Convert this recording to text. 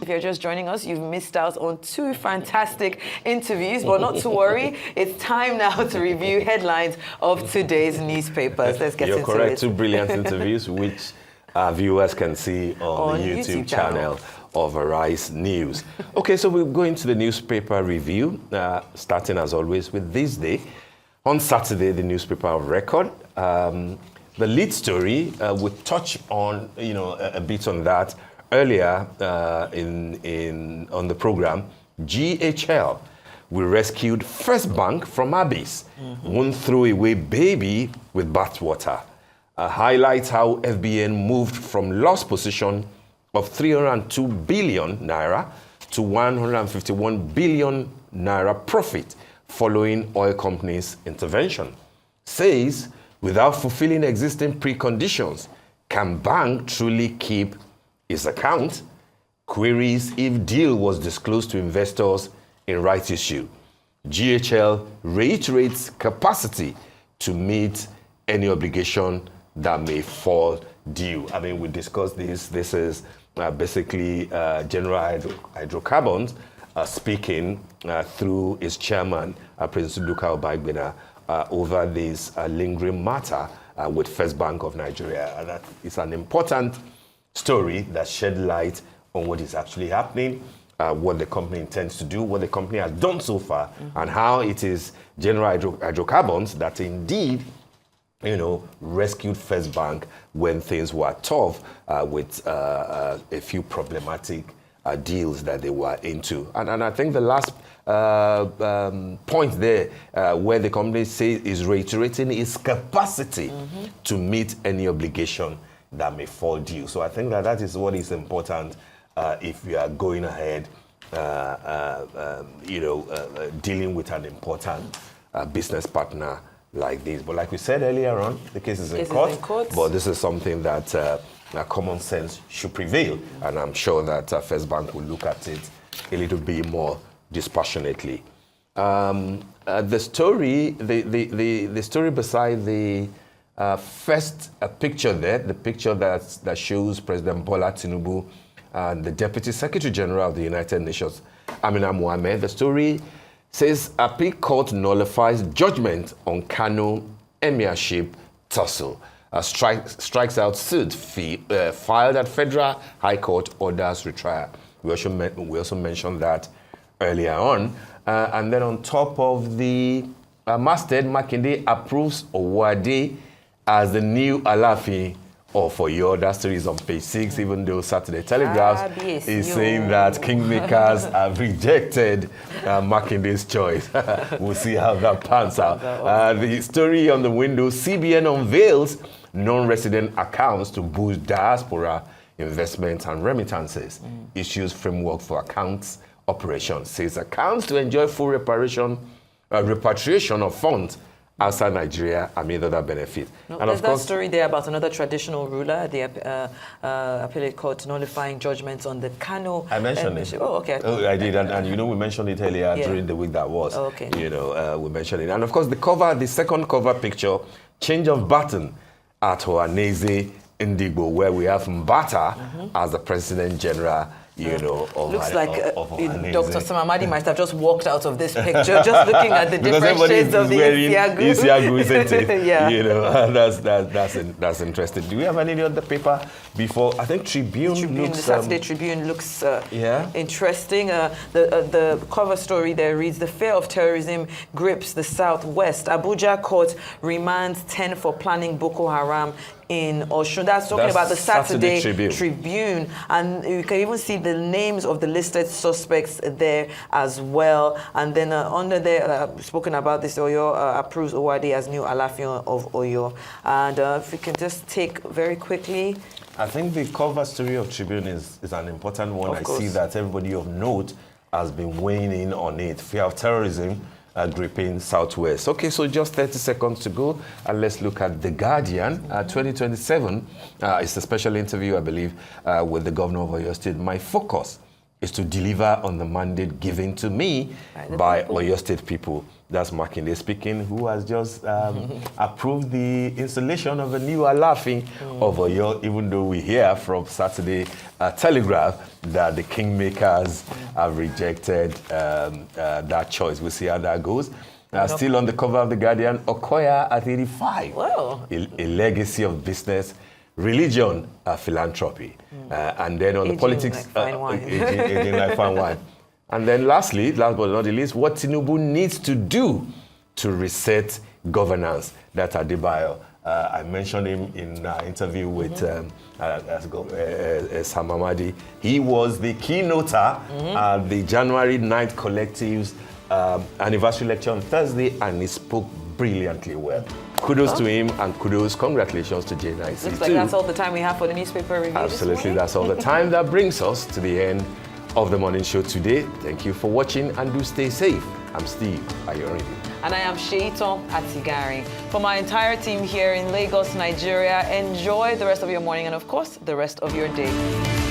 you're just joining us, you've missed out on two fantastic interviews, but not to worry. It's time now to review headlines of today's newspapers. Let's get into it. You're correct. Two brilliant interviews, which our viewers can see on the YouTube channel of Arise News. Okay, so we'll go into the newspaper review, starting as always with this day. On Saturday, the newspaper of record. The lead story, we touched on, a bit on that earlier on the program. GHL, we rescued First Bank from abyss. Won't throw away baby with bathwater. Highlights how FBN moved from loss position of 302 billion naira to 151 billion naira profit following oil companies' intervention. Says, without fulfilling existing preconditions, can bank truly keep its account? Queries if deal was disclosed to investors in rights issue. GHL reiterates capacity to meet any obligation that may fall due. I mean, we discussed this. This is basically General Hydrocarbons speaking through its chairman, President Duka Obagbena, over this lingering matter with First Bank of Nigeria. And that is an important story that shed light on what is actually happening, what the company intends to do, what the company has done so far, and how it is General Hydrocarbons that indeed rescued First Bank when things were tough with a few problematic deals that they were into. And I think the last point there where the company says is reiterating its capacity to meet any obligation that may fall due. So I think that is what is important if you are going ahead, dealing with an important business partner like this. But like we said earlier on, the case is in court, but this is something that common sense should prevail. And I'm sure that First Bank will look at it a little bit more dispassionately. The story beside the first picture there, the picture that shows President Bola Tinubu and the Deputy Secretary General of the United Nations, Amina Mohamed, the story says appeal court nullifies judgment on Kano Emirship tussle. Strikes out suit filed at Federal High Court, orders retrial. We also mentioned that earlier on. And then on top of the masthead, Makinde approves Owade as the new Alafi of Oyo. That story is on page 6, even though Saturday Telegraph is saying that kingmakers have rejected Makinde's choice. We'll see how that pans out. The story on the window, CBN unveils non-resident accounts to boost diaspora investments and remittances. Issues framework for accounts operations. Says accounts to enjoy full repatriation of funds outside Nigeria amid other benefits. No, and there's that story there about another traditional ruler, the appellate court nullifying judgments on the Kano. I mentioned it. Oh, okay. Oh, I did, and we mentioned it earlier during the week that was. Oh, okay. We mentioned it, and of course the second cover picture, change of button at Ohaneze Ndigbo, where we have Mbata as the President General. Looks like Dr. Samamadi might have just walked out of this picture, just looking at the different shades of the Isiagu, isn't it? Yeah. That's interesting. Do we have any other paper before? I think Tribune looks... The Saturday Tribune looks interesting. The cover story there reads, the fear of terrorism grips the Southwest. Abuja court remands 10 for planning Boko Haram in Osun. That's talking about the Saturday Tribune. And you can even see the names of the listed suspects there as well. And then under there, spoken about this, Oyo approves Owade as new Alafion of Oyo. And if we can just take very quickly. I think the cover story of Tribune is an important one. I see that everybody of note has been weighing in on it. Fear of terrorism gripping Southwest. Okay, so just 30 seconds to go, and let's look at The Guardian. 2027 it's a special interview, I believe, with the governor of Oyo State. My focus is to deliver on the mandate given to me by Oyo State people. That's Makinde speaking, who has just approved the installation of a new Alafin of Oyo, even though we hear from Saturday Telegraph that the Kingmakers have rejected that choice. We'll see how that goes. Still on the cover of The Guardian, Okoya at 85. Wow. A legacy of business, religion, philanthropy. And then on the politics, aging like fine wine. And then lastly, last but not the least, what Tinubu needs to do to reset governance. That's Adebayo. I mentioned him in an interview with Sam Amadi. He was the keynoter at the January 9th Collective's anniversary lecture on Thursday, and he spoke brilliantly well. Kudos to him, and congratulations to J9C. Looks like that's all the time we have for the newspaper review. Absolutely, that's all the time. That brings us to the end of the morning show today. Thank you for watching, and do stay safe. I'm Steve Ayorinde. And I am Sheiton Atigari. From our entire team here in Lagos, Nigeria, enjoy the rest of your morning and, of course, the rest of your day.